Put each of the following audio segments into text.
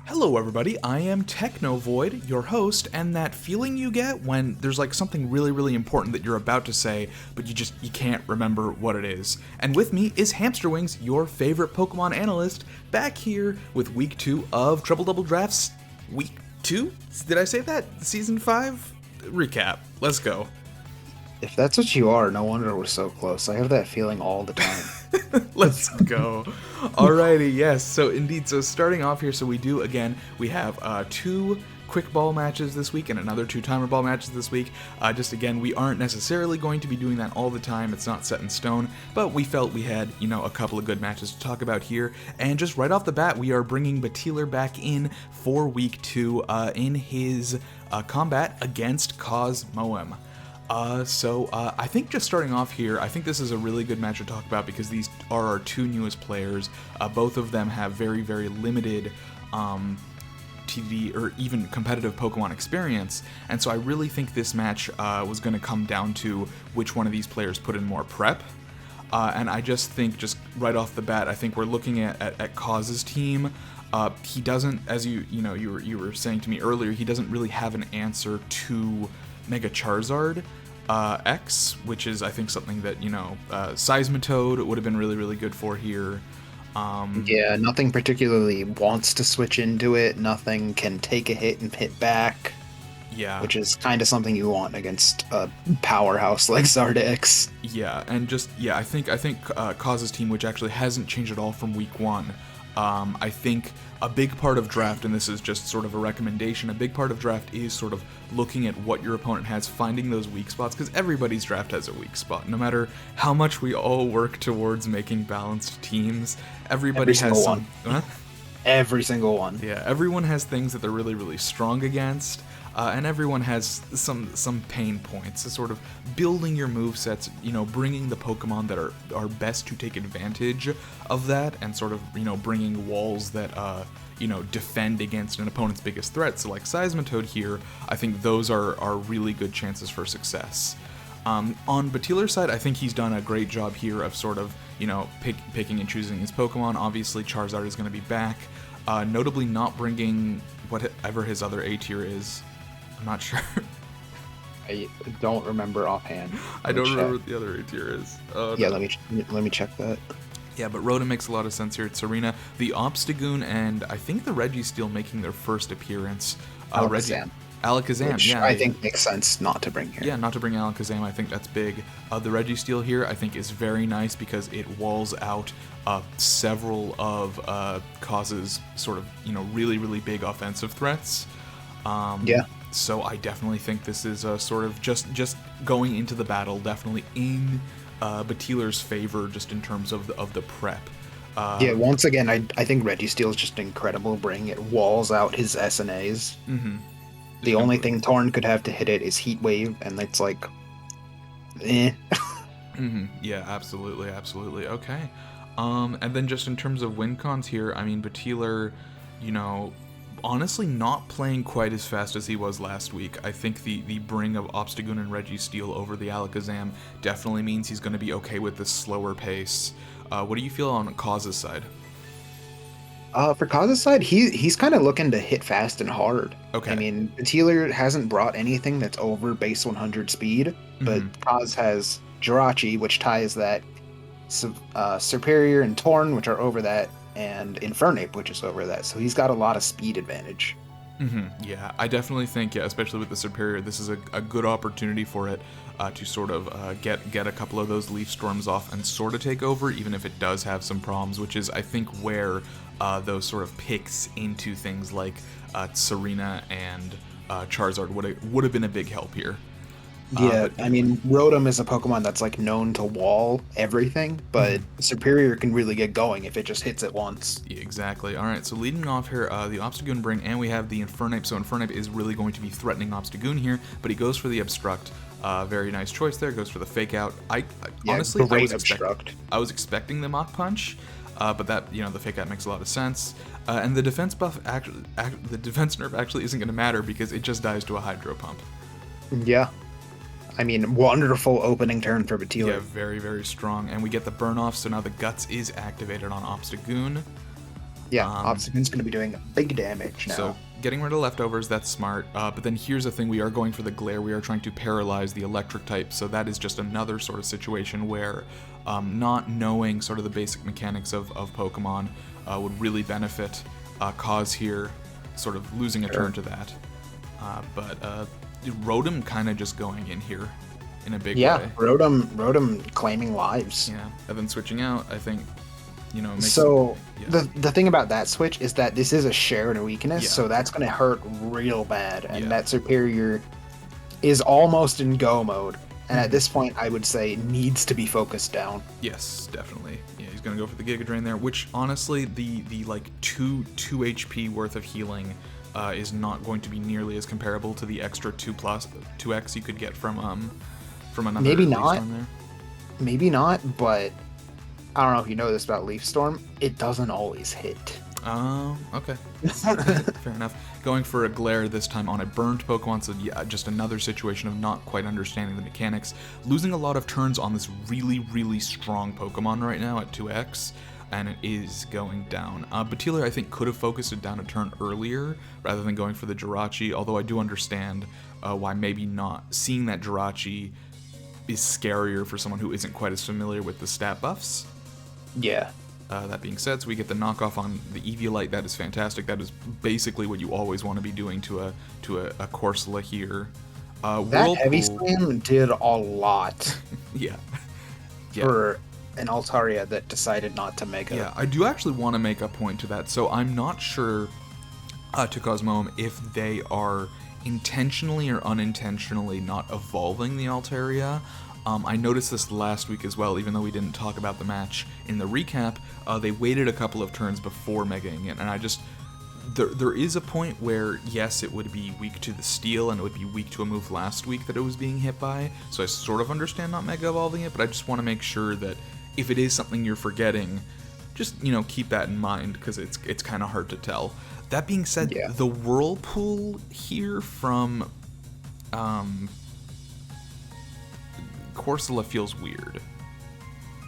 Hello everybody, I am Technovoid, your host, and that feeling you get when there's like something really important that you're about to say, but you can't remember what it is. And with me is Hamsterwings, your favorite Pokemon analyst, back here with week 2 of Triple Double Drafts. Week 2? Did I say that? Season 5? Recap. Let's go. If that's what you are, no wonder we're so close. I have that feeling all the time. Let's go. Alrighty, yes. So indeed, so starting off here, we have 2 quick ball matches this week and another 2 timer ball matches this week. Just again, we aren't necessarily going to be doing that all the time. It's not set in stone, but we felt we had, a couple of good matches to talk about here. And just right off the bat, we are bringing Bateler back in for week 2 in his combat against Cosmoem. I think just starting off here, I think this is a really good match to talk about because these are our 2 newest players. Both of them have very limited TDD or even competitive Pokemon experience, and so I really think this match was going to come down to which one of these players put in more prep. And I just think, just right off the bat, I think we're looking at Coz's team. He doesn't, as you were saying to me earlier, he doesn't really have an answer to Mega Charizard X, which is I think something that Seismitoad would have been really good for here. Yeah, nothing particularly wants to switch into it. Nothing can take a hit and hit back. Yeah, which is kind of something you want against a powerhouse like Zardex. Yeah, and I think Coz's team, which actually hasn't changed at all from week 1. I think a big part of draft, and this is just sort of a recommendation, a big part of draft is sort of looking at what your opponent has, finding those weak spots, because everybody's draft has a weak spot. No matter how much we all work towards making balanced teams, everybody has some... Every single one. Yeah, everyone has things that they're really strong against. And everyone has some pain points. So sort of building your movesets, bringing the Pokemon that are best to take advantage of that, and sort of, bringing walls that, defend against an opponent's biggest threat. So like Seismitoad here, I think those are really good chances for success. On Bateler's side, I think he's done a great job here of sort of, picking and choosing his Pokemon. Obviously, Charizard is going to be back, notably not bringing whatever his other A tier is. I'm not sure. I don't remember offhand. I don't remember what the other A tier is. Yeah, no. let me check that. Yeah, but Rotom makes a lot of sense here. It's Serena, the Obstagoon, and I think the Registeel making their first appearance. Alakazam. Alakazam, which yeah. I think makes sense not to bring here. Yeah, not to bring Alakazam. I think that's big. The Registeel here, I think, is very nice because it walls out several of Coz's sort of, really big offensive threats. Yeah. So I definitely think this is a sort of just going into the battle, definitely in Bateler's favor, just in terms of the prep. Yeah, once again, I think Registeel is just incredible. Bring it walls out his SNAs. Mm-hmm. The only thing Torn could have to hit it is Heat Wave, and it's like, eh. Mm-hmm. Yeah, absolutely. Okay. And then just in terms of win cons here, I mean, Bateler, honestly not playing quite as fast as he was last week. I think the bring of Obstagoon and Registeel over the Alakazam definitely means he's going to be okay with this slower pace. What do you feel on Coz's side? For Coz's side, he's kind of looking to hit fast and hard. Okay. I mean, Bateler hasn't brought anything that's over base 100 speed, but Coz has Jirachi, which ties that, Superior and Torn, which are over that, and Infernape, which is over that. So he's got a lot of speed advantage. Mm-hmm. Yeah, I definitely think, especially with the Superior, this is a good opportunity for it to sort of get a couple of those Leaf Storms off and sort of take over, even if it does have some problems, which is, I think, where those sort of picks into things like Serena and Charizard would have been a big help here. Yeah, I mean, Rotom is a Pokemon that's like known to wall everything, but Superior can really get going if it just hits it once. Yeah, exactly. All right, so leading off here, the Obstagoon bring, and we have the Infernape. So Infernape is really going to be threatening Obstagoon here, but he goes for the Obstruct. Very nice choice there. Goes for the Fake Out. Honestly, I was expecting the Mach Punch, but that the Fake Out makes a lot of sense. And the defense buff, the defense nerf actually isn't going to matter because it just dies to a Hydro Pump. Yeah. I mean, wonderful opening turn for Bateler. Yeah, very strong. And we get the burn off, so now the Guts is activated on Obstagoon. Yeah, Obsidian's going to be doing big damage now. So getting rid of leftovers, that's smart. But then here's the thing, we are going for the glare. We are trying to paralyze the electric type. So that is just another sort of situation where not knowing sort of the basic mechanics of Pokemon would really benefit Cause here, sort of losing a turn to that. But Rotom kind of just going in here in a big way. Yeah, Rotom claiming lives. Yeah, and then switching out, I think, makes the thing about that switch is that this is a share and a weakness, so that's going to hurt real bad, and that Superior is almost in go mode, and at this point I would say needs to be focused down. Yes, definitely. Yeah, he's going to go for the Giga Drain there, which honestly the like 2 HP worth of healing is not going to be nearly as comparable to the extra 2x you could get from another Maybe Leaf not. Storm there. Maybe not, but I don't know if you know this about Leaf Storm. It doesn't always hit. Oh, okay. Fair enough. Going for a Glare this time on a burned Pokemon, so yeah, just another situation of not quite understanding the mechanics. Losing a lot of turns on this really, really strong Pokemon right now at 2x, and it is going down. Batila, I think, could have focused it down a turn earlier rather than going for the Jirachi, although I do understand why maybe not. Seeing that Jirachi is scarier for someone who isn't quite as familiar with the stat buffs. Yeah. That being said, so we get the knockoff on the Eviolite. That is fantastic. That is basically what you always want to be doing to a Corsola here. That Heavy Slam did a lot. Yeah. For an Altaria that decided not to Mega. Yeah, I do actually want to make a point to that. So I'm not sure, to Cosmoem, if they are intentionally or unintentionally not evolving the Altaria. I noticed this last week as well, even though we didn't talk about the match in the recap. They waited a couple of turns before megaing it, and I just... There is a point where, yes, it would be weak to the Steel, and it would be weak to a move last week that it was being hit by, so I sort of understand not Mega Evolving it, but I just want to make sure that if it is something you're forgetting, just, keep that in mind, because it's kind of hard to tell. That being said, the Whirlpool here from... Corsola feels weird.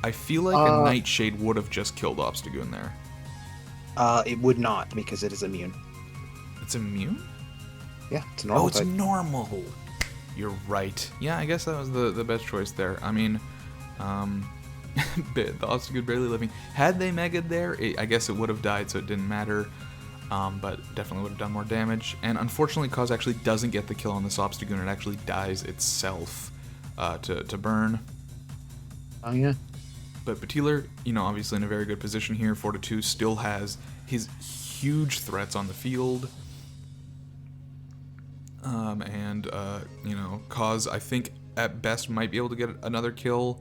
I feel like a Nightshade would have just killed Obstagoon there. It would not, because it is immune. It's immune? Yeah, it's normal. Oh, it's normal. You're right. Yeah, I guess that was the best choice there. I mean, the Obstagoon barely living. Had they Mega'd there, I guess it would have died, so it didn't matter. But definitely would have done more damage. And unfortunately, Cause actually doesn't get the kill on this Obstagoon. It actually dies itself. To burn. Oh, yeah. But Batiler, obviously in a very good position here. 4-2 still has his huge threats on the field. Cause, I think, at best might be able to get another kill.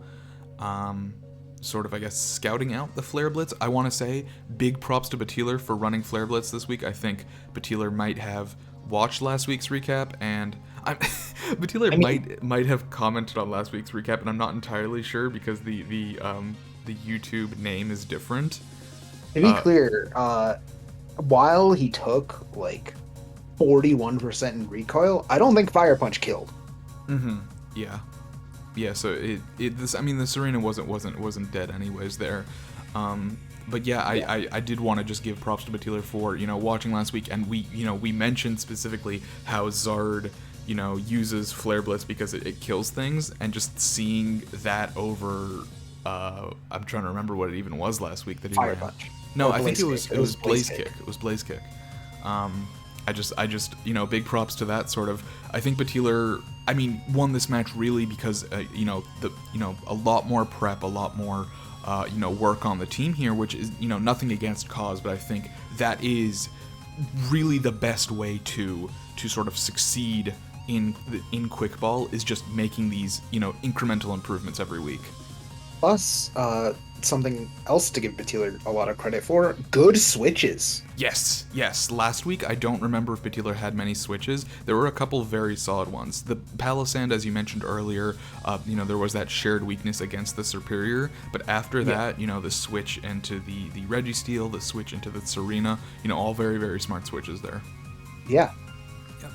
Sort of, I guess, scouting out the Flare Blitz. I want to say big props to Batiler for running Flare Blitz this week. I think Batiler might have watched last week's recap, and Batiler might have commented on last week's recap, and I'm not entirely sure because the YouTube name is different. To be clear, while he took like 41% in recoil, I don't think Fire Punch killed. Mm-hmm. Yeah. Yeah. So the Serena wasn't dead anyways there. But yeah, I did want to just give props to Batiler for, watching last week, and we mentioned specifically how Zard, uses Flare Blitz because it kills things, and just seeing that over, I'm trying to remember what it even was last week that he Fire Punch. No, I think it was Blaze Kick. It was Blaze Kick. I just big props to that sort of. I think Batiler, won this match really because a lot more prep, a lot more work on the team here, which is nothing against Cause, but I think that is really the best way to sort of succeed in Quick Ball, is just making these incremental improvements every week. Plus, something else to give Batiler a lot of credit for: good switches. Yes. Last week, I don't remember if Batiler had many switches. There were a couple very solid ones. The Palisand, as you mentioned earlier, there was that shared weakness against the Superior, but after that, the switch into the Registeel, the switch into the Serena, all very, very smart switches there. Yeah.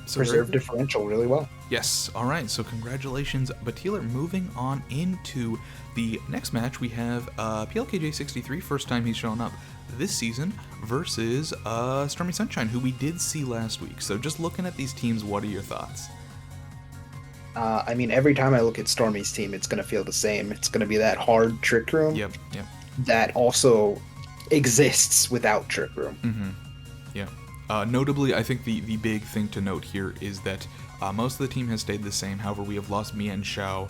So preserve differential really well. Yes. All right. So congratulations, Batiler. Moving on into the next match, we have PLKJ63, first time he's shown up this season, versus Stormy Sunshine, who we did see last week. So just looking at these teams, what are your thoughts? I mean, every time I look at Stormy's team, it's going to feel the same. It's going to be that hard Trick Room. Yep. That also exists without Trick Room. Mm-hmm. Yeah. Notably, I think the big thing to note here is that most of the team has stayed the same. However, we have lost Mia and Xiao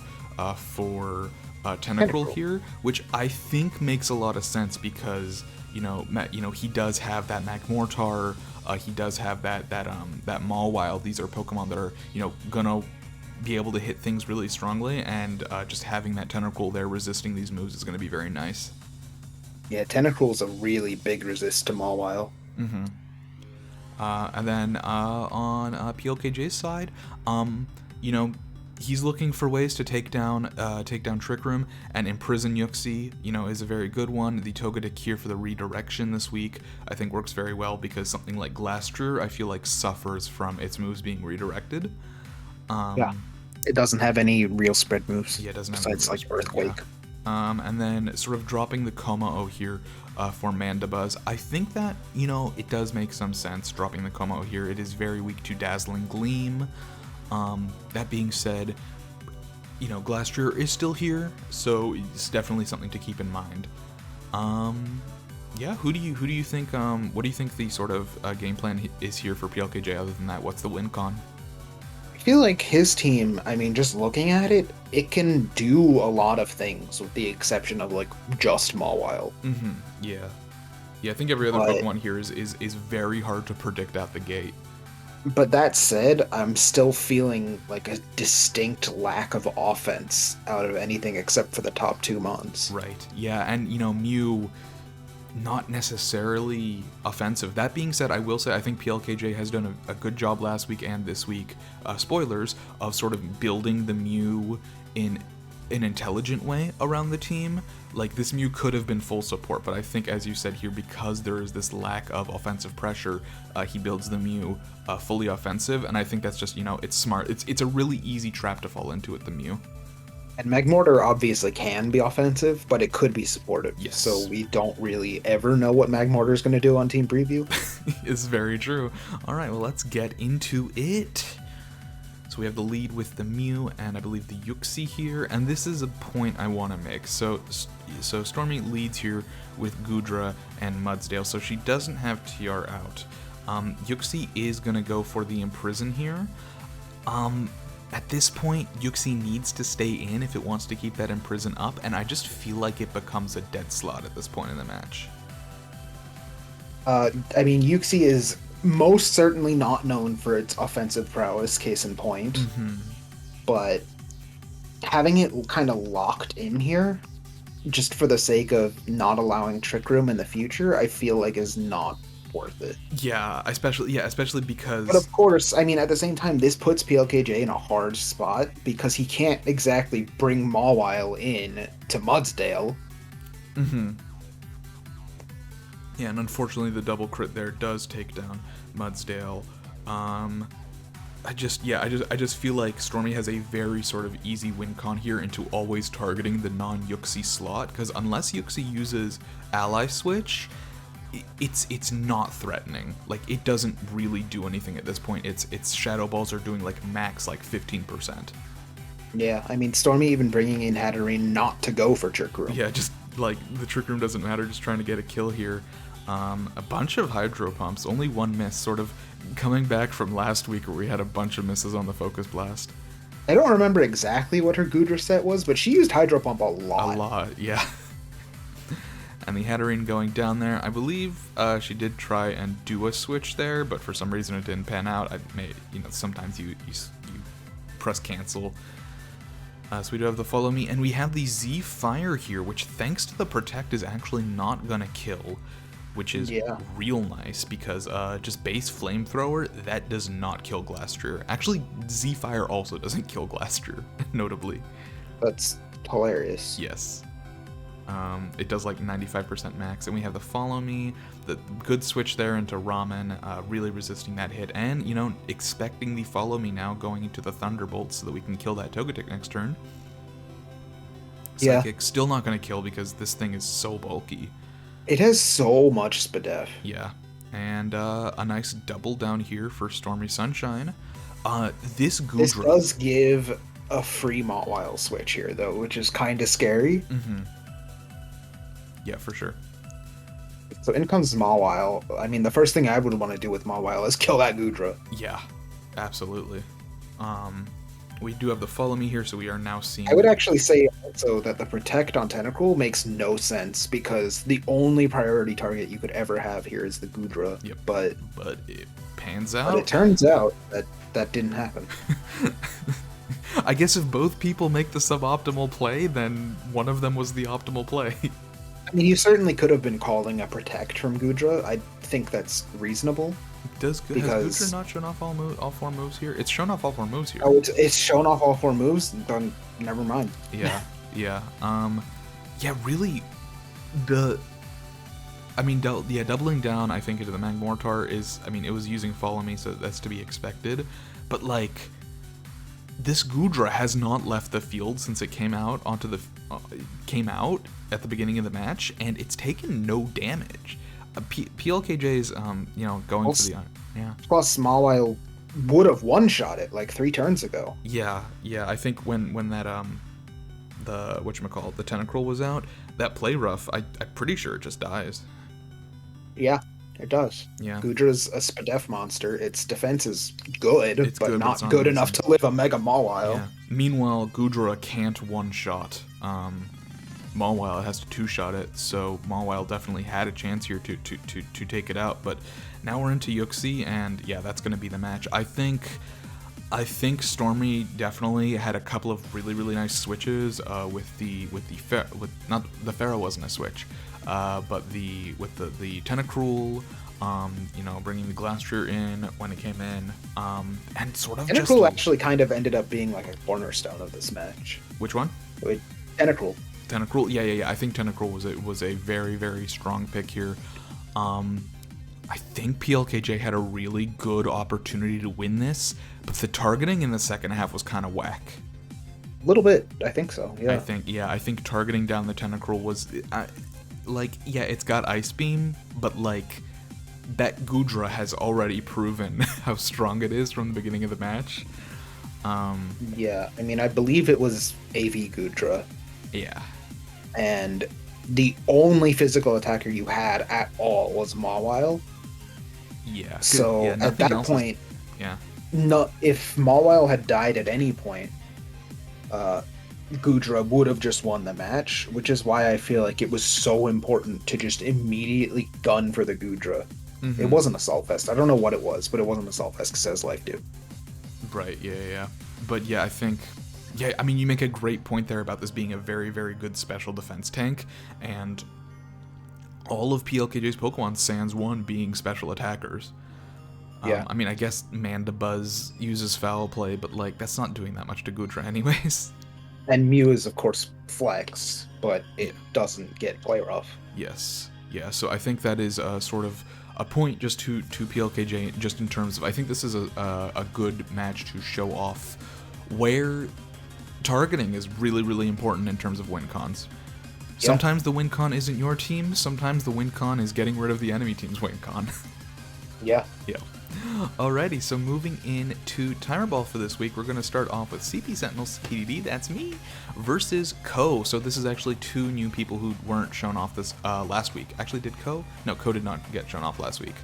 for Tentacruel here, which I think makes a lot of sense because he does have that Magmortar. He does have that Mawile. These are Pokemon that are gonna be able to hit things really strongly, and just having that Tentacruel there resisting these moves is going to be very nice. Yeah, Tentacruel's a really big resist to Mawile. Mm-hmm. And then on PLKJ's side, he's looking for ways to take down Trick Room, and Imprison Yuxi, is a very good one. The Togetic here for the redirection this week, I think works very well because something like Glastrier, I feel like suffers from its moves being redirected. Yeah, it doesn't have any real spread moves. Yeah, it doesn't have besides like Earthquake. Yeah. And then sort of dropping the Kommo here for Mandibuzz. I think that, it does make some sense dropping the Kommo here. It is very weak to Dazzling Gleam. That being said, Glastrier is still here, so it's definitely something to keep in mind. Yeah, who do you think, what do you think the sort of game plan is here for PLKJ other than that? What's the win con? I feel like his team, I mean, just looking at it, it can do a lot of things with the exception of like just Mawile. Mm-hmm. Yeah, I think every other Pokemon here is very hard to predict out the gate. But that said, I'm still feeling like a distinct lack of offense out of anything except for the top two Mons. Right. Yeah, and Mew, not necessarily offensive. That being said, I will say I think PLKJ has done a good job last week and this week, spoilers, of sort of building the Mew in an intelligent way around the team. Like, this Mew could have been full support, but I think, as you said here, because there is this lack of offensive pressure, he builds the Mew fully offensive, and I think that's just, it's smart. It's a really easy trap to fall into with the Mew. And Magmortar obviously can be offensive, but it could be supportive. Yes. So we don't really ever know what Magmortar is going to do on Team Preview. It's very true. All right, well, let's get into it. So we have the lead with the Mew and I believe the Yuxi here, and this is a point I want to make. So Stormy leads here with Goodra and Mudsdale, so she doesn't have TR out. Yuxi is going to go for the Imprison here. At this point, Yuxi needs to stay in if it wants to keep that Imprison up, and I just feel like it becomes a dead slot at this point in the match. I mean, Yuxi is most certainly not known for its offensive prowess, case in point. Mm-hmm. But having it kind of locked in here, just for the sake of not allowing Trick Room in the future, I feel like is not worth it. Yeah, especially because... But of course, I mean, at the same time, this puts PLKJ in a hard spot because he can't exactly bring Mawile in to Mudsdale. Mm-hmm. Yeah, and unfortunately the double crit there does take down Mudsdale. I just feel like Stormy has a very sort of easy win con here into always targeting the non-Yuxi slot, because unless Yuxi uses Ally Switch, it's not threatening. Like, it doesn't really do anything at this point. Its Shadow Balls are doing like max like 15%. Yeah, I mean, Stormy even bringing in Hatterene not to go for Trick Room. Yeah, just like the Trick Room doesn't matter, just trying to get a kill here. A bunch of Hydro Pumps, only one miss, sort of coming back from last week where we had a bunch of misses on the Focus Blast. I don't remember exactly what her Goodra set was, but she used Hydro Pump a lot. A lot, yeah. And the Hatterene going down there, I believe she did try and do a switch there, but for some reason it didn't pan out. Sometimes you press cancel. So we do have the Follow Me, and we have the Z Fire here, which thanks to the Protect is actually not gonna kill, which is real nice, because just base Flamethrower, that does not kill Glastrier. Actually, Z Fire also doesn't kill Glastrier, notably. That's hilarious. Yes. It does like 95% max, and we have the Follow Me, the good switch there into Ramen, really resisting that hit, and, you know, expecting the Follow Me now going into the Thunderbolt so that we can kill that Togetic next turn. Yeah. Psychic, still not going to kill because this thing is so bulky. It has so much SPDEF. Yeah. And a nice double down here for Stormy Sunshine. This Goodra... This does give a free Mawile switch here, though, which is kind of scary. Mm-hmm. Yeah, for sure. So in comes Mawile. I mean, the first thing I would want to do with Mawile is kill that Goodra. Yeah, absolutely. We do have the Follow Me here, so we are now seeing... I would actually say also that the Protect on Tentacruel makes no sense, because the only priority target you could ever have here is the Goodra. Yep. But it pans out. But it turns out that didn't happen. I guess if both people make the suboptimal play, then one of them was the optimal play. I mean, you certainly could have been calling a Protect from Goodra. I think that's reasonable. Has Goodra not shown off all four moves here? It's shown off all four moves here. Oh, it's shown off all four moves? Then never mind. Yeah, yeah. Yeah, really, doubling down, I think, into the Magmortar is, I mean, it was using Follow Me, so that's to be expected. But, like, this Goodra has not left the field since it came out came out at the beginning of the match, and it's taken no damage. PLKJ's, going for the... Yeah. Plus, Mawile would have one-shot it, like, 3 turns ago. Yeah, I think when that, the Tentacruel was out, that play rough, I'm pretty sure it just dies. Yeah, it does. Yeah. Gudra's a SPDEF monster. Its defense is good, but not good enough to live a Mega Mawile. Yeah. Meanwhile, Goodra can't one-shot. Mawile has to two-shot it, so Mawile definitely had a chance here to take it out, but now we're into Yuxi, and yeah, that's going to be the match. I think Stormy definitely had a couple of really nice switches not the Pharaoh wasn't a switch, but with the Tentacruel, bringing the Glastrier in when it came in, and sort of Tentacruel actually kind of ended up being like a cornerstone of this match. Which one? Tentacruel. Yeah. I think Tentacruel was a very strong pick here. I think PLKJ had a really good opportunity to win this, but the targeting in the second half was kind of whack. A little bit, I think so. Yeah. I think targeting down the Tentacruel was it's got Ice Beam, but like that Goodra has already proven how strong it is from the beginning of the match. Yeah, I mean, I believe it was AV Goodra. Yeah. And the only physical attacker you had at all was Mawile. Yeah. So at that point, yeah. No, if Mawile had died at any point, Goodra would have just won the match, which is why I feel like it was so important to just immediately gun for the Goodra. Mm-hmm. It wasn't Assault Vest. I don't know what it was, but it wasn't Assault Vest because it has Life Dew. Right, yeah. But yeah, I think... Yeah, I mean, you make a great point there about this being a very good special defense tank, and all of PLKJ's Pokemon, sans one, being special attackers. Yeah. I mean, I guess Mandibuzz uses Foul Play, but, like, that's not doing that much to Goodra anyways. And Mew is, of course, Flex, but it doesn't get Play Rough. Yes. Yeah, so I think that is sort of a point just to PLKJ, just in terms of, I think this is a good match to show off where targeting is really important in terms of win cons. Yeah. Sometimes the win con isn't your team, sometimes the win con is getting rid of the enemy team's win con. Yeah. Alrighty, so moving into Timer Ball for this week, we're going to start off with CP Sentinels, TDD, that's me, versus Ko. So this is actually 2 new people who weren't shown off this last week. Actually, did Ko? No, Ko did not get shown off last week.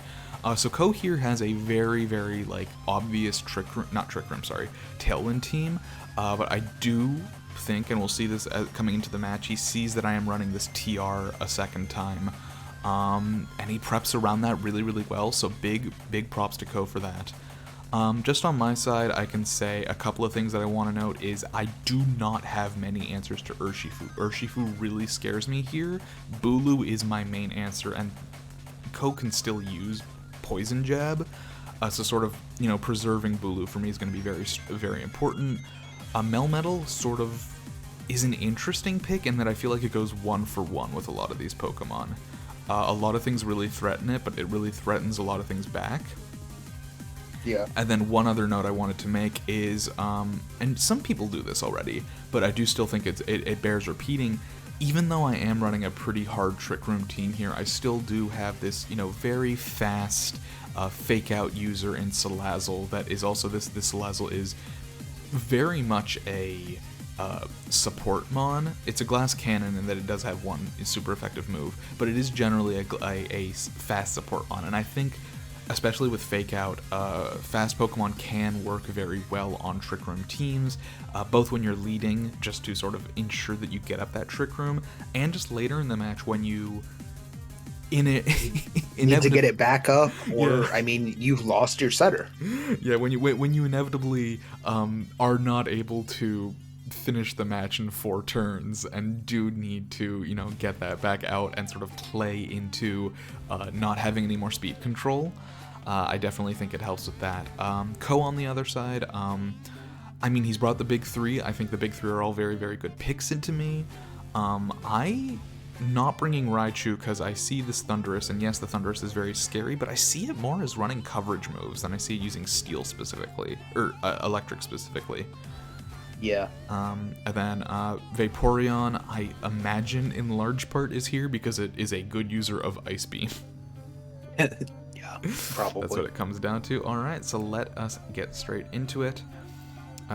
So Ko here has a very like obvious Tailwind team, but I do think, and we'll see this coming into the match, he sees that I am running this TR a second time. And he preps around that really well, so big props to Ko for that. Just on my side, I can say a couple of things that I want to note is I do not have many answers to Urshifu. Urshifu really scares me here. Bulu is my main answer, and Ko can still use Poison Jab, so sort of, preserving Bulu for me is going to be very important. Melmetal, sort of is an interesting pick in that I feel like it goes 1-for-1 with a lot of these Pokemon. A lot of things really threaten it, but it really threatens a lot of things back. Yeah. And then one other note I wanted to make is, and some people do this already, but I do still think it bears repeating. Even though I am running a pretty hard Trick Room team here, I still do have this, very fast fake out user in Salazzle that is also this Salazzle is very much a support mon. It's a glass cannon in that it does have one super effective move, but it is generally a fast support mon, and I think especially with Fake Out, fast Pokemon can work very well on Trick Room teams, both when you're leading, just to sort of ensure that you get up that Trick Room, and just later in the match when you need to get it back up, or you've lost your setter. Yeah, when you inevitably are not able to finish the match in 4 turns and do need to get that back out and sort of play into not having any more speed control. I definitely think it helps with that. Ko on the other side, he's brought the big 3. I think the big 3 are all very, very good picks into me. I not bringing Raichu because I see this Thundurus, and yes, the Thundurus is very scary, but I see it more as running coverage moves than I see it using Steel specifically, or Electric specifically. Yeah. And then Vaporeon, I imagine in large part is here because it is a good user of Ice Beam. Yeah, probably. That's what it comes down to. Alright, so let us get straight into it.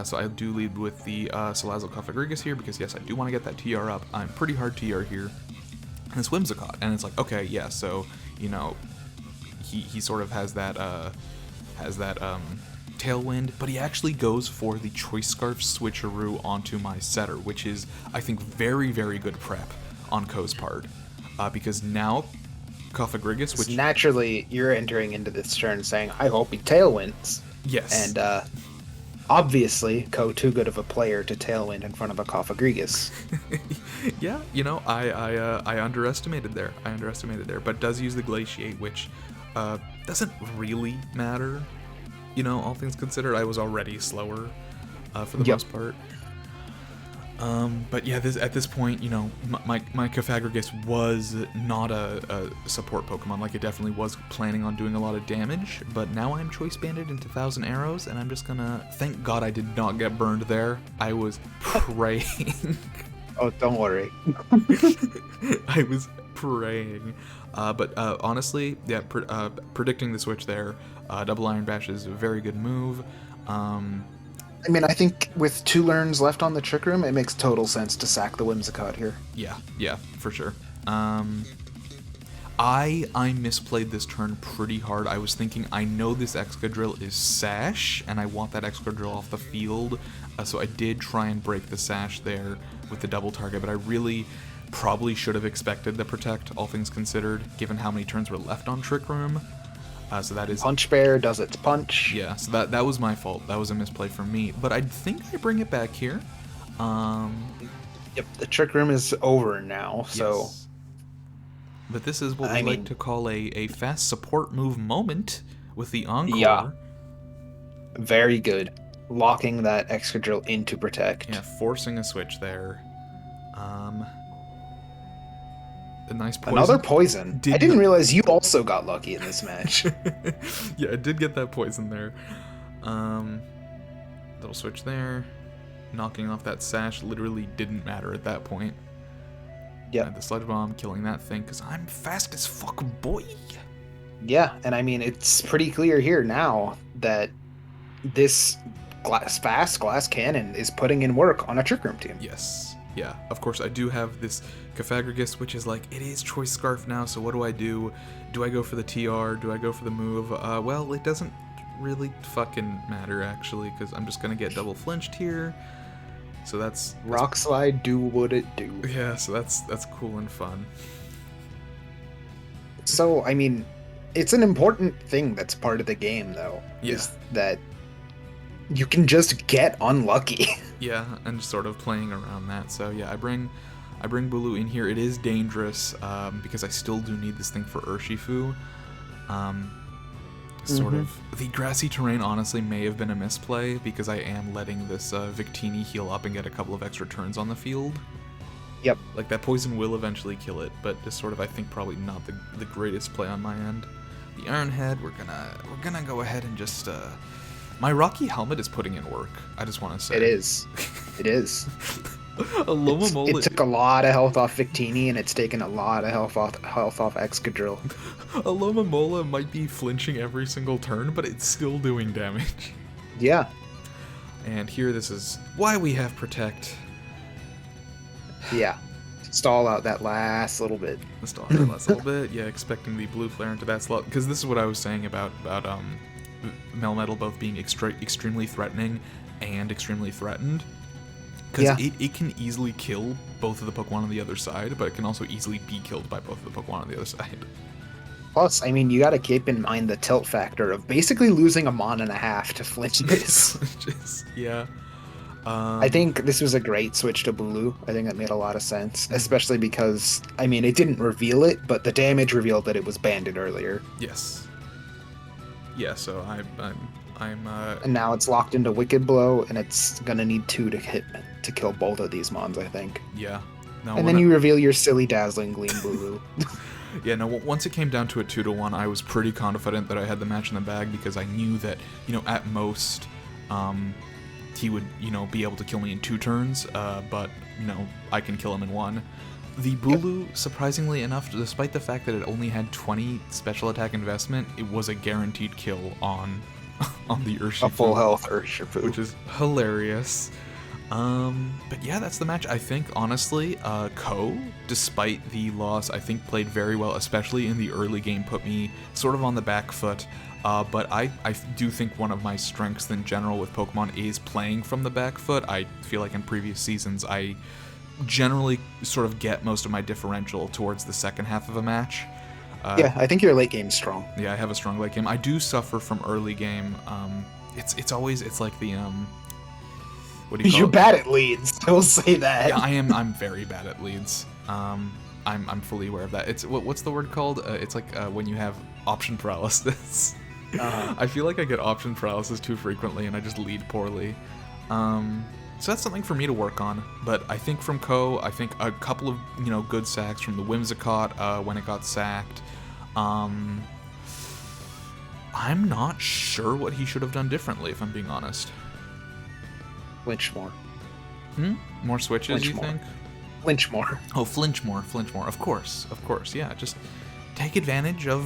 So I do lead with the Salazzle Cofagrigus here because yes, I do want to get that TR up. I'm pretty hard TR here. And it's Whimsicott, and it's like, okay, yeah, so, he sort of has that Tailwind, but he actually goes for the Choice Scarf switcheroo onto my setter, which is, I think, very, very good prep on Ko's part. Because now, Cofagrigus, which... Naturally, you're entering into this turn saying, I hope he Tailwinds. Yes. And, obviously, Ko too good of a player to Tailwind in front of a Cofagrigus. Yeah, I underestimated there. But does use the Glaciate, which doesn't really matter. All things considered, I was already slower for the most part. But yeah, at this point, my Cofagrigus was not a support Pokemon. Like, it definitely was planning on doing a lot of damage, but now I'm Choice Banded into 1,000 Arrows, and I'm just gonna... Thank God I did not get burned there. I was praying. Oh, don't worry. I was praying. But honestly, yeah, predicting the switch there, Double Iron Bash is a very good move. I think with 2 learns left on the Trick Room, it makes total sense to sack the Whimsicott here. Yeah, for sure. I misplayed this turn pretty hard. I was thinking, I know this Excadrill is Sash, and I want that Excadrill off the field, so I did try and break the Sash there with the double target, but I really probably should have expected the Protect, all things considered, given how many turns were left on Trick Room. So that is... Punch Bear does its punch. Yeah, so that was my fault. That was a misplay from me. But I think I bring it back here. Yep, the Trick Room is over now, so... Yes. But this is what we like to call a fast support move moment with the Encore. Yeah. Very good. Locking that Excadrill into Protect. Yeah, forcing a switch there. A nice poison. Another poison. I didn't realize you also got lucky in this match. Yeah, I did get that poison there. Little switch there. Knocking off that Sash literally didn't matter at that point. Yeah. The Sludge Bomb, killing that thing, because I'm fast as fuck, boy. Yeah, and it's pretty clear here now that this fast glass cannon is putting in work on a Trick Room team. Yes. Yeah, of course, I do have this Cofagrigus, which is like, it is Choice Scarf now, so what do I do? Do I go for the TR? Do I go for the move? Well, it doesn't really fucking matter, actually, because I'm just going to get double flinched here. So that's... Rock Slide, do what it do. Yeah, so that's cool and fun. So, it's an important thing that's part of the game, though. Yeah. Is that you can just get unlucky. Yeah, and just sort of playing around that. So yeah, I bring Bulu in here. It is dangerous because I still do need this thing for Urshifu. sort of the grassy terrain honestly may have been a misplay because I am letting this Victini heal up and get a couple of extra turns on the field. Yep. Like that poison will eventually kill it, but just sort of I think probably not the greatest play on my end. The Iron Head, we're gonna go ahead and just my Rocky Helmet is putting in work. I just want to say it is. It is. Alomomola. It took a lot of health off Victini, and it's taken a lot of health off Excadrill. Alomomola might be flinching every single turn, but it's still doing damage. Yeah. And here, this is why we have Protect. Yeah. Stall out that last little bit. Stall out that last little bit. Yeah, expecting the blue flare into that slot. Because this is what I was saying about Melmetal both being extremely threatening and extremely threatened. Because it can easily kill both of the Pokemon on the other side, but it can also easily be killed by both of the Pokemon on the other side. Plus, I mean, you gotta keep in mind the tilt factor of basically losing a Mon and a half to flinch this. Yeah. I think this was a great switch to Bulu. I think that made a lot of sense, especially because, I mean, it didn't reveal it, but the damage revealed that it was banded earlier. Yes. Yeah, so I'm and now it's locked into Wicked Blow, and it's gonna need 2 to kill both of these Mons, I think. Yeah. No, and then you reveal your silly Dazzling Gleam Bulu. Yeah, no, once it came down to a 2-1, I was pretty confident that I had the match in the bag because I knew that, at most, he would, be able to kill me in 2 turns, but, I can kill him in 1. The Bulu, surprisingly enough, despite the fact that it only had 20 special attack investment, it was a guaranteed kill on the Urshifu. A full health Urshifu. Which is hilarious. But yeah, that's the match. I think, honestly, Ko, despite the loss, I think played very well, especially in the early game, put me sort of on the back foot. But I do think one of my strengths in general with Pokemon is playing from the back foot. I feel like in previous seasons, I generally sort of get most of my differential towards the second half of a match. Yeah, I think your late game's strong. Yeah, I have a strong late game. I do suffer from early game. It's like the what do you call You're it? bad at leads. I will say that. Yeah, I'm very bad at leads. I'm fully aware of that. It's what's the word called? It's like when you have option paralysis. I feel like I get option paralysis too frequently, and I just lead poorly. So that's something for me to work on. But I think from Ko, I think a couple of good sacks from the Whimsicott when it got sacked. I'm not sure what he should have done differently, if I'm being honest. Flinch more. More switches, Flinch you think? Flinch more. Oh, flinch more. Of course. Yeah, just take advantage of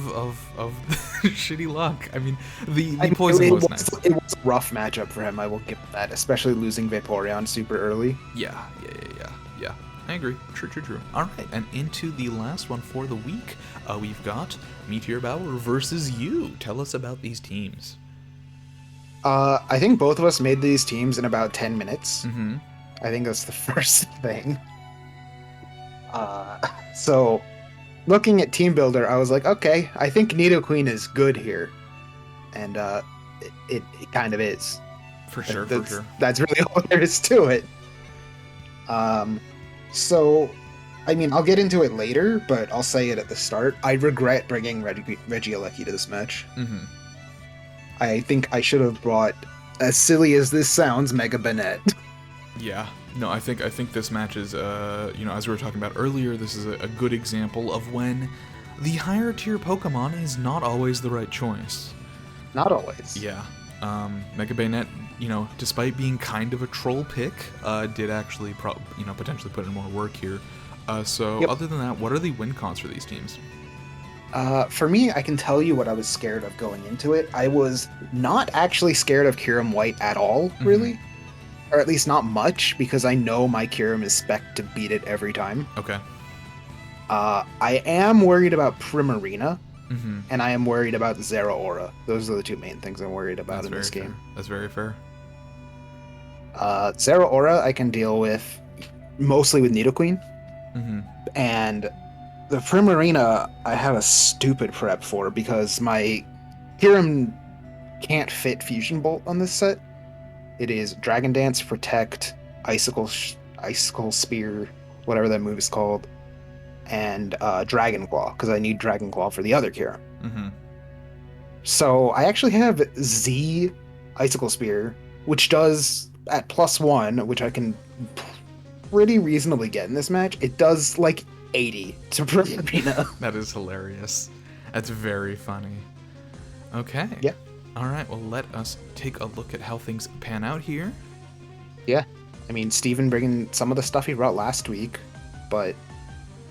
shitty luck. I mean, the poison was nice. It was a rough matchup for him, I will give him that, especially losing Vaporeon super early. Yeah. I agree. True. All right, and into the last one for the week, we've got Meteor Bauer versus you. Tell us about these teams. I think both of us made these teams in about 10 minutes. Mm-hmm. I think that's the first thing. So, looking at Team Builder, I was like, okay, I think Nidoqueen is good here. And it kind of is. For sure. That's really all there is to it. So, I mean, I'll get into it later, but I'll say it at the start. I regret bringing Regieleki to this match. Mm-hmm. I think I should have brought, as silly as this sounds, Mega Banette. Yeah. No, I think this match is, as we were talking about earlier, this is a good example of when the higher tier Pokemon is not always the right choice. Not always. Yeah. Mega Bayonet, despite being kind of a troll pick, did actually, potentially put in more work here. Other than that, what are the win cons for these teams? For me, I can tell you what I was scared of going into it. I was not actually scared of Kyurem White at all, really. Mm-hmm. Or at least not much, because I know my Kyurem is spec'd to beat it every time. Okay. I am worried about Primarina, mm-hmm. and I am worried about Zeraora. Those are the two main things I'm worried about in this game. That's very fair. Zeraora I can deal with mostly with Nidoqueen. Mm-hmm. And the Primarina I have a stupid prep for, because my Kyurem can't fit Fusion Bolt on this set. It is Dragon Dance, Protect, Icicle Spear, whatever that move is called, and Dragon Claw, because I need Dragon Claw for the other Kyurem. Mm-hmm. So I actually have Z Icicle Spear, which does at +1, which I can pretty reasonably get in this match. It does like 80 to Primarina. That is hilarious. That's very funny. Okay. Yeah. All right. Well, let us take a look at how things pan out here. Yeah. I mean, Steven bringing some of the stuff he brought last week, but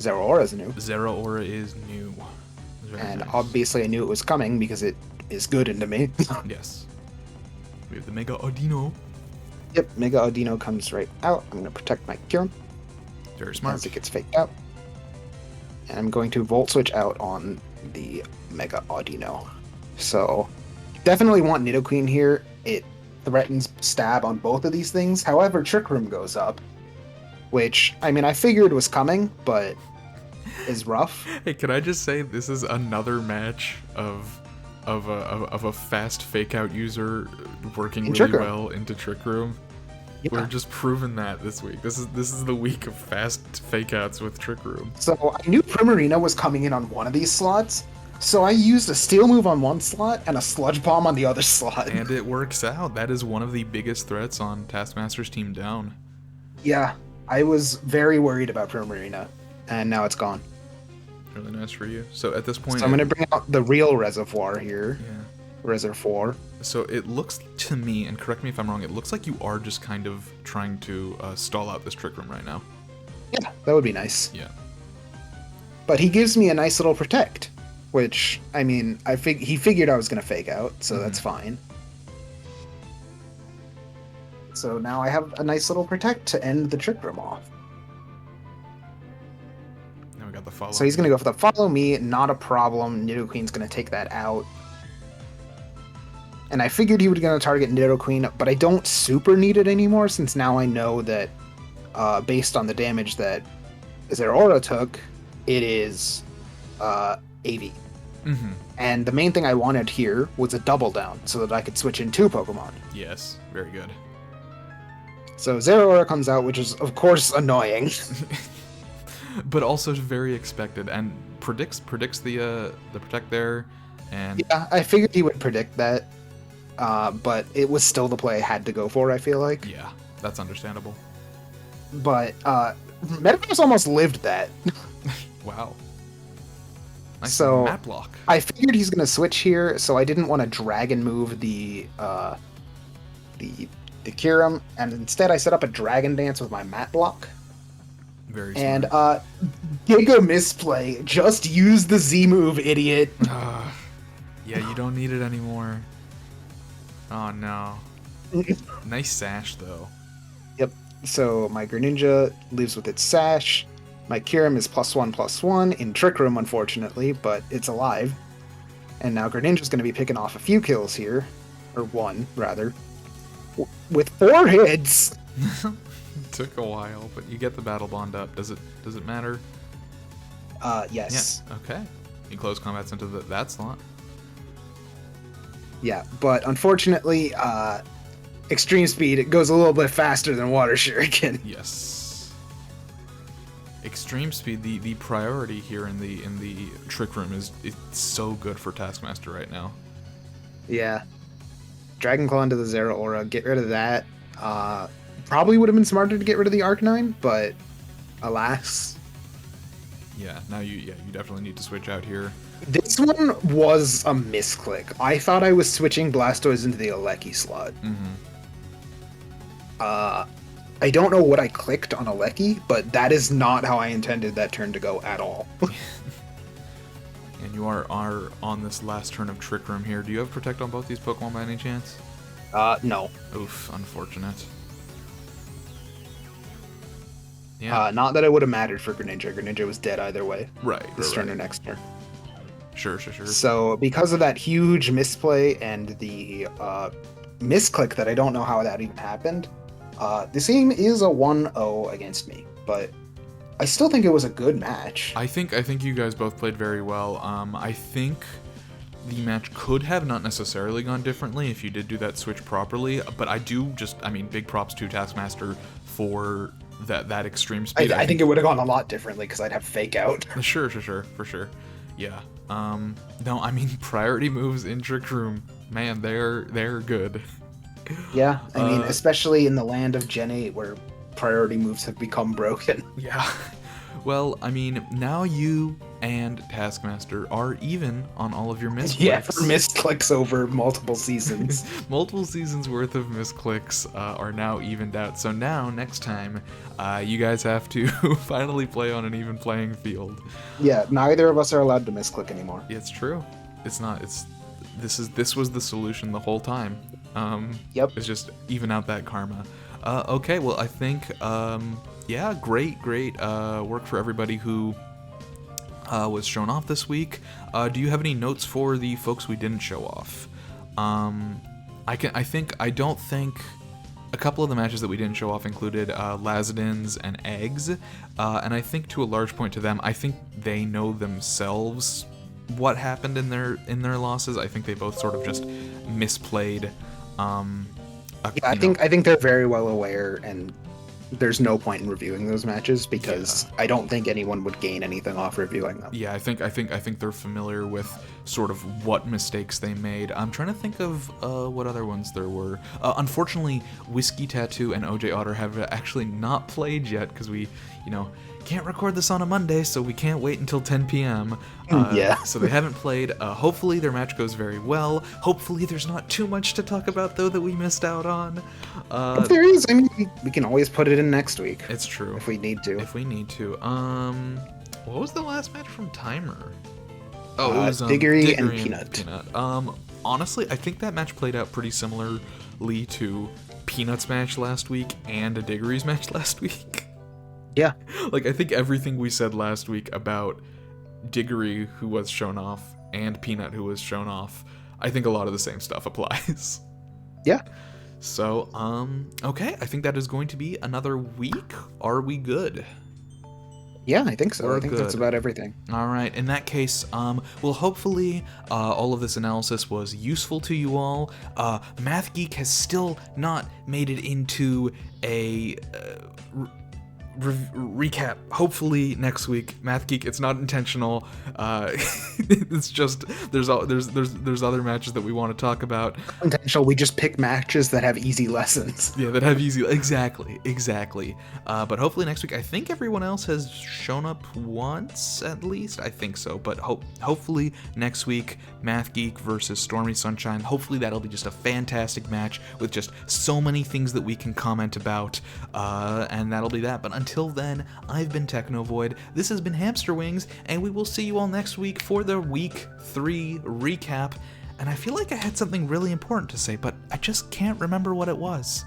Zero Aura is new. Zero Aura is new. And nice. obviously I knew it was coming because it is good into me. Yes. We have the Mega Audino. Yep, Mega Audino comes right out. I'm going to protect my Kirin Very smart. as it gets faked out. And I'm going to Volt Switch out on the Mega Audino. So, definitely want Nidoqueen here. It threatens stab on both of these things. However, Trick Room goes up, which, I mean, I figured was coming, but is rough. Hey, can I just say this is another match of a fast fake out user working really well into Trick Room? Yeah. We're just proving that this week. This is the week of fast fake outs with Trick Room. So I knew Primarina was coming in on one of these slots, so I used a Steel Move on one slot and a Sludge Bomb on the other slot. And it works out. That is one of the biggest threats on Taskmaster's team down. Yeah, I was very worried about Primarina, and now it's gone. Really nice for you. So at this point... So I'm going to bring out the real Reservoir here. Yeah. Reservoir. So it looks to me, and correct me if I'm wrong, it looks like you are just kind of trying to stall out this Trick Room right now. Yeah, that would be nice. Yeah. But he gives me a nice little Protect, which, I mean, he figured I was going to fake out, so that's fine. So now I have a nice little Protect to end the Trick Room off. Now we got the follow. So he's going to go for the Follow Me, not a problem. Nidoqueen's going to take that out. And I figured he was going to target Nidoqueen, but I don't super need it anymore, since now I know that, based on the damage that Zero Aura took, it is AV. Mm-hmm. And the main thing I wanted here was a Double Down, so that I could switch in 2 Pokemon. Yes, very good. So Zero Aura comes out, which is, of course, annoying. But also very expected, and predicts the Protect there, and... Yeah, I figured he would predict that. But it was still the play I had to go for, I feel like. Yeah, that's understandable. But Metagross almost lived that. Wow. Nice so map block. I figured he's gonna switch here, so I didn't want to Dragon move the Kyurem, and instead I set up a Dragon Dance with my mat block. Very smart. And Giga Misplay. Just use the Z move, idiot. Yeah, you don't need it anymore. Oh no. Nice Sash though. Yep. So my Greninja lives with its Sash. My Kyurem is +1/+1 in Trick Room, unfortunately, but it's alive. And now Greninja's going to be picking off a few kills here. Or one, rather. With 4 hits! Took a while, but you get the Battle Bond up. Does it matter? Yes. Yeah, okay. You close combats into that slot. Yeah, but unfortunately, Extreme Speed, it goes a little bit faster than Water Shuriken. Yes. Extreme Speed, the priority here in the Trick Room it's so good for Taskmaster right now. Yeah. Dragon Claw into the Zero Aura, get rid of that. Probably would have been smarter to get rid of the Arcanine, but alas. Yeah, now you definitely need to switch out here. This one was a misclick. I thought I was switching Blastoise into the Alecki slot. Mm-hmm. I don't know what I clicked on Alecki, but that is not how I intended that turn to go at all. And you are on this last turn of Trick Room here. Do you have Protect on both these Pokemon by any chance? No. Oof, unfortunate. Yeah. Not that it would have mattered for Greninja. Greninja was dead either way. Right. This turn or next turn. Sure. So because of that huge misplay and the misclick that I don't know how that even happened, this game is a 1-0 against me. But I still think it was a good match. I think you guys both played very well. I think the match could have not necessarily gone differently if you did do that switch properly, but big props to Taskmaster for that Extreme Speed. I think it would have gone a lot differently because I'd have Fake Out. Sure, for sure. Yeah. No, I mean priority moves in Trick Room. Man, they're good. Yeah, I mean, especially in the land of Gen 8 where priority moves have become broken. Yeah. Well, I mean, now you and Taskmaster are even on all of your misclicks. Yeah, for misclicks over multiple seasons. Multiple seasons worth of misclicks are now evened out. So now, next time, you guys have to finally play on an even playing field. Yeah, neither of us are allowed to misclick anymore. It's true. It's not. This was the solution the whole time. Yep. It's just even out that karma. Okay, well, I think, yeah, great work for everybody who was shown off this week. Do you have any notes for the folks we didn't show off? I don't think a couple of the matches that we didn't show off included Lazadins and Eggs, and I think to a large point to them, I think they know themselves what happened in their losses. I think they both sort of just misplayed. I think they're very well aware, and there's no point in reviewing those matches because I don't think anyone would gain anything off reviewing them. Yeah, I think they're familiar with sort of what mistakes they made. I'm trying to think of what other ones there were. Unfortunately, Whiskey Tattoo and OJ Otter have actually not played yet because we, can't record this on a Monday, so we can't wait until 10 p.m. Yeah. So they haven't played. Hopefully their match goes very well. Hopefully there's not too much to talk about, though, that we missed out on. If there is, I mean, we can always put it in next week. It's true. If we need to. What was the last match from Timer? Oh, it was Diggory and Peanut. Honestly, I think that match played out pretty similarly to Peanut's match last week and Diggory's match last week. Yeah. Like, I think everything we said last week about Diggory, who was shown off, and Peanut, who was shown off, I think a lot of the same stuff applies. Yeah. So, okay, I think that is going to be another week. Are we good? Yeah, I think so. I think that's about everything. All right. In that case, well, hopefully all of this analysis was useful to you all. Math Geek has still not made it into a recap. Hopefully next week, Math Geek. It's not intentional. It's just there's other matches that we want to talk about. Intentional. We just pick matches that have easy lessons. Yeah, that have easy. Exactly. But hopefully next week, I think everyone else has shown up once at least. I think so. But hopefully next week, Math Geek versus Stormy Sunshine. Hopefully that'll be just a fantastic match with just so many things that we can comment about. And that'll be that. But until then, I've been Technovoid, this has been Hamster Wings, and we will see you all next week for the Week 3 recap. And I feel like I had something really important to say, but I just can't remember what it was.